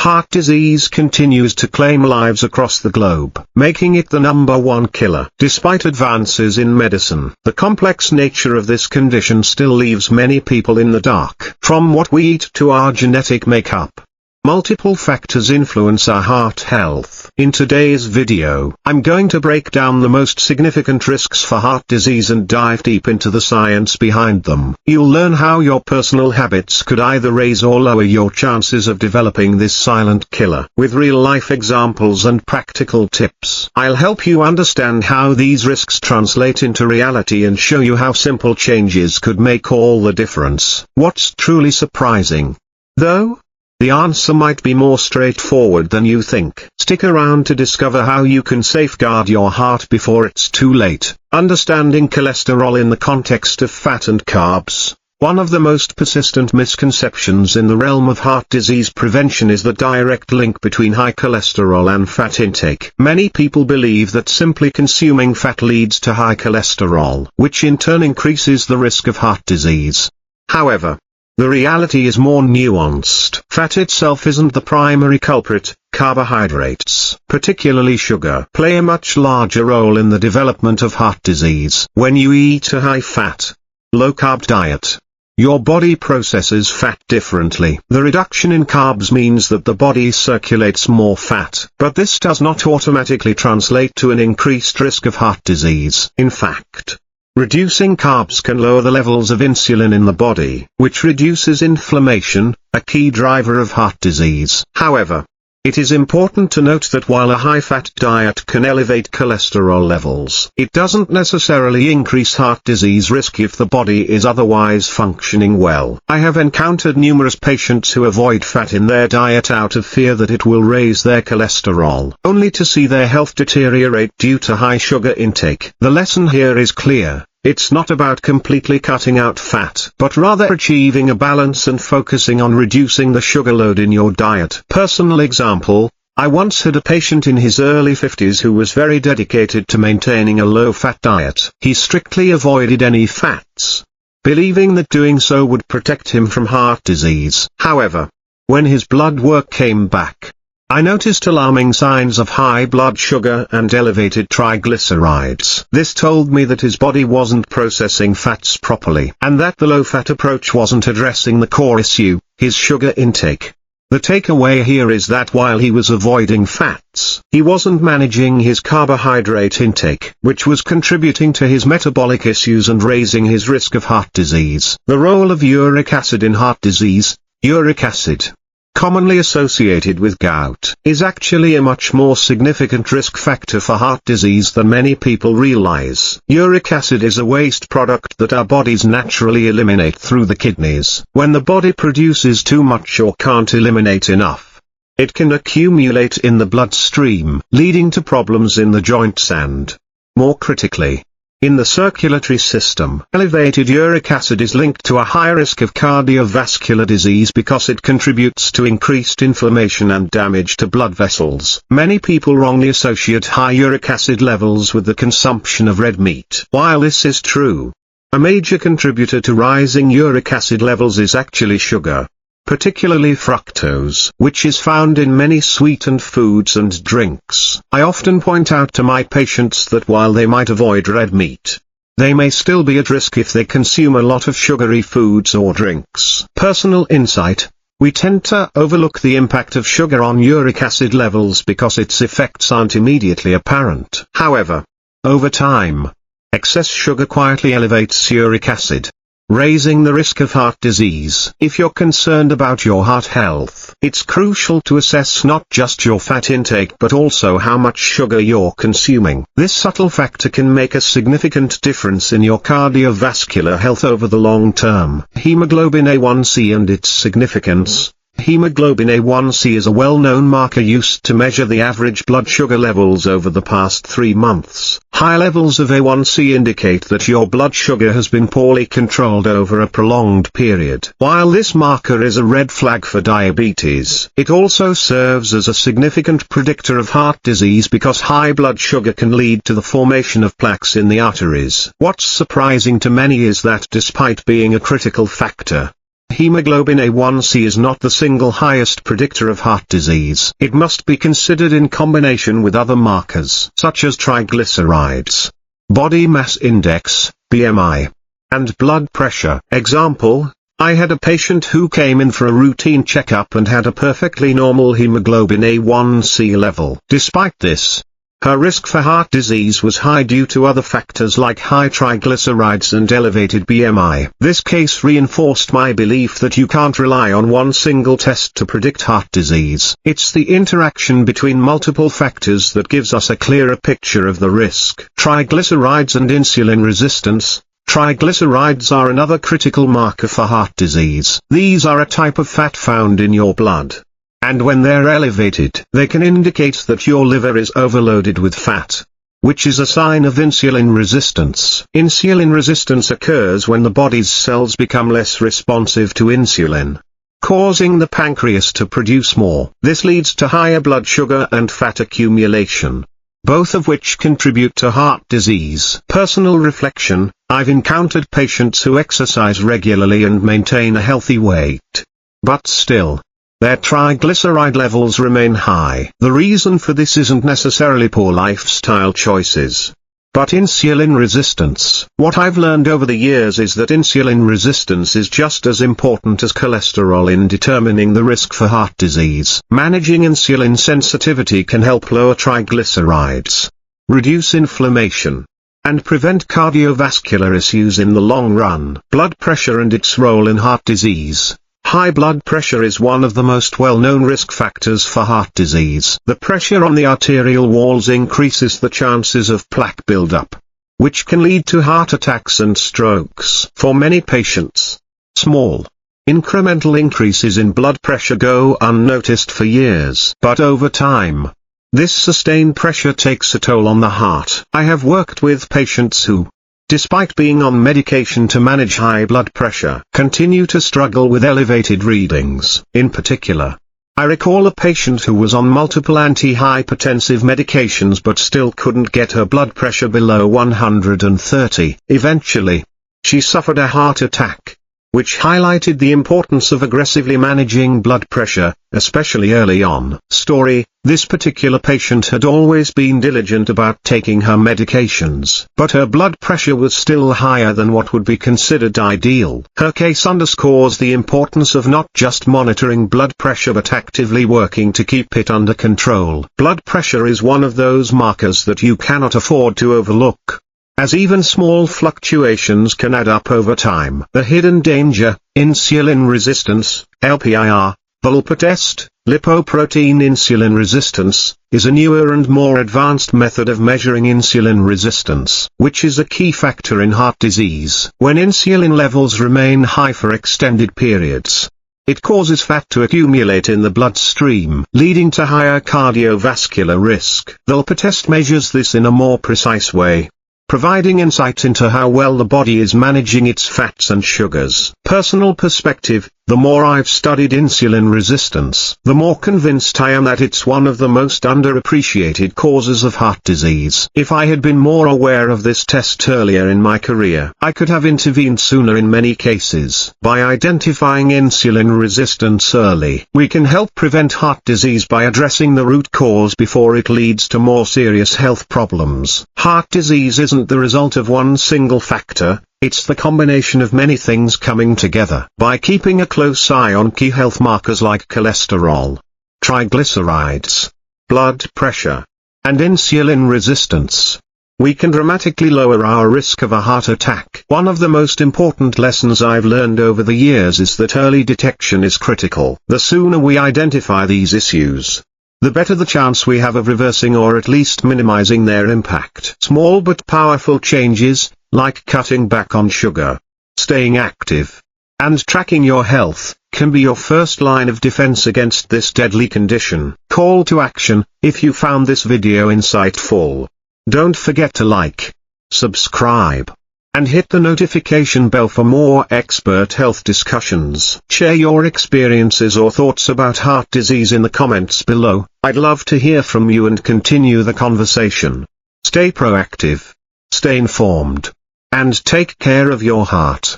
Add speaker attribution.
Speaker 1: Heart disease continues to claim lives across the globe, making it the #1 killer. Despite advances in medicine, the complex nature of this condition still leaves many people in the dark. From what we eat to our genetic makeup, multiple factors influence our heart health. In today's video, I'm going to break down the most significant risks for heart disease and dive deep into the science behind them. You'll learn how your personal habits could either raise or lower your chances of developing this silent killer. With real-life examples and practical tips, I'll help you understand how these risks translate into reality and show you how simple changes could make all the difference. What's truly surprising, though? The answer might be more straightforward than you think. Stick around to discover how you can safeguard your heart before it's too late. Understanding cholesterol in the context of fat and carbs. One of the most persistent misconceptions in the realm of heart disease prevention is the direct link between high cholesterol and fat intake. Many people believe that simply consuming fat leads to high cholesterol, which in turn increases the risk of heart disease. However, the reality is more nuanced. Fat itself isn't the primary culprit. Carbohydrates, particularly sugar, play a much larger role in the development of heart disease. When you eat a high-fat, low-carb diet, your body processes fat differently. The reduction in carbs means that the body circulates more fat, but this does not automatically translate to an increased risk of heart disease. In fact, reducing carbs can lower the levels of insulin in the body, which reduces inflammation, a key driver of heart disease. However, it is important to note that while a high-fat diet can elevate cholesterol levels, it doesn't necessarily increase heart disease risk if the body is otherwise functioning well. I have encountered numerous patients who avoid fat in their diet out of fear that it will raise their cholesterol, only to see their health deteriorate due to high sugar intake. The lesson here is clear. It's not about completely cutting out fat, but rather achieving a balance and focusing on reducing the sugar load in your diet. Personal example, I once had a patient in his early 50s who was very dedicated to maintaining a low-fat diet. He strictly avoided any fats, believing that doing so would protect him from heart disease. However, when his blood work came back, I noticed alarming signs of high blood sugar and elevated triglycerides. This told me that his body wasn't processing fats properly, and that the low-fat approach wasn't addressing the core issue, his sugar intake. The takeaway here is that while he was avoiding fats, he wasn't managing his carbohydrate intake, which was contributing to his metabolic issues and raising his risk of heart disease. The role of uric acid in heart disease. Uric acid, commonly associated with gout, is actually a much more significant risk factor for heart disease than many people realize. Uric acid is a waste product that our bodies naturally eliminate through the kidneys. When the body produces too much or can't eliminate enough, it can accumulate in the bloodstream, leading to problems in the joints and, more critically, in the circulatory system. Elevated uric acid is linked to a high risk of cardiovascular disease because it contributes to increased inflammation and damage to blood vessels. Many people wrongly associate high uric acid levels with the consumption of red meat. While this is true, a major contributor to rising uric acid levels is actually sugar, particularly fructose, which is found in many sweetened foods and drinks. I often point out to my patients that while they might avoid red meat, they may still be at risk if they consume a lot of sugary foods or drinks. Personal insight: we tend to overlook the impact of sugar on uric acid levels because its effects aren't immediately apparent. However, over time, excess sugar quietly elevates uric acid, raising the risk of heart disease. If you're concerned about your heart health, it's crucial to assess not just your fat intake but also how much sugar you're consuming. This subtle factor can make a significant difference in your cardiovascular health over the long term. Hemoglobin A1C and its significance. Hemoglobin A1C is a well-known marker used to measure the average blood sugar levels over the past 3 months. High levels of A1C indicate that your blood sugar has been poorly controlled over a prolonged period. While this marker is a red flag for diabetes, it also serves as a significant predictor of heart disease because high blood sugar can lead to the formation of plaques in the arteries. What's surprising to many is that despite being a critical factor, Hemoglobin A1C is not the single highest predictor of heart disease. It must be considered in combination with other markers such as triglycerides, body mass index, BMI, and blood pressure. Example, I had a patient who came in for a routine checkup and had a perfectly normal hemoglobin A1C level. Despite this, her risk for heart disease was high due to other factors like high triglycerides and elevated BMI. This case reinforced my belief that you can't rely on one single test to predict heart disease. It's the interaction between multiple factors that gives us a clearer picture of the risk. Triglycerides and insulin resistance. Triglycerides are another critical marker for heart disease. These are a type of fat found in your blood. And when they're elevated, they can indicate that your liver is overloaded with fat, which is a sign of insulin resistance. Insulin resistance occurs when the body's cells become less responsive to insulin, causing the pancreas to produce more. This leads to higher blood sugar and fat accumulation, both of which contribute to heart disease. Personal reflection: I've encountered patients who exercise regularly and maintain a healthy weight, but still, their triglyceride levels remain high. The reason for this isn't necessarily poor lifestyle choices, but insulin resistance. What I've learned over the years is that insulin resistance is just as important as cholesterol in determining the risk for heart disease. Managing insulin sensitivity can help lower triglycerides, reduce inflammation, and prevent cardiovascular issues in the long run. Blood pressure and its role in heart disease. High blood pressure is one of the most well-known risk factors for heart disease. The pressure on the arterial walls increases the chances of plaque buildup, which can lead to heart attacks and strokes. For many patients, small, incremental increases in blood pressure go unnoticed for years. But over time, this sustained pressure takes a toll on the heart. I have worked with patients who, despite being on medication to manage high blood pressure, continue to struggle with elevated readings. In particular, I recall a patient who was on multiple antihypertensive medications but still couldn't get her blood pressure below 130. Eventually, she suffered a heart attack, which highlighted the importance of aggressively managing blood pressure, especially early on. Story: this particular patient had always been diligent about taking her medications, but her blood pressure was still higher than what would be considered ideal. Her case underscores the importance of not just monitoring blood pressure but actively working to keep it under control. Blood pressure is one of those markers that you cannot afford to overlook, as even small fluctuations can add up over time. The hidden danger: insulin resistance, LPIR, Bulpa test. Lipoprotein insulin resistance is a newer and more advanced method of measuring insulin resistance, which is a key factor in heart disease. When insulin levels remain high for extended periods, it causes fat to accumulate in the bloodstream, leading to higher cardiovascular risk. The Bulpa test measures this in a more precise way, providing insight into how well the body is managing its fats and sugars. Personal perspective: the more I've studied insulin resistance, the more convinced I am that it's one of the most underappreciated causes of heart disease. If I had been more aware of this test earlier in my career, I could have intervened sooner in many cases. By identifying insulin resistance early, we can help prevent heart disease by addressing the root cause before it leads to more serious health problems. Heart disease isn't the result of one single factor, it's the combination of many things coming together. By keeping a close eye on key health markers like cholesterol, triglycerides, blood pressure, and insulin resistance, we can dramatically lower our risk of a heart attack. One of the most important lessons I've learned over the years is that early detection is critical. The sooner we identify these issues, the better the chance we have of reversing or at least minimizing their impact. Small but powerful changes, like cutting back on sugar, staying active, and tracking your health, can be your first line of defense against this deadly condition. Call to action: if you found this video insightful, don't forget to like, subscribe, and hit the notification bell for more expert health discussions. Share your experiences or thoughts about heart disease in the comments below. I'd love to hear from you and continue the conversation. Stay proactive, stay informed, and take care of your heart.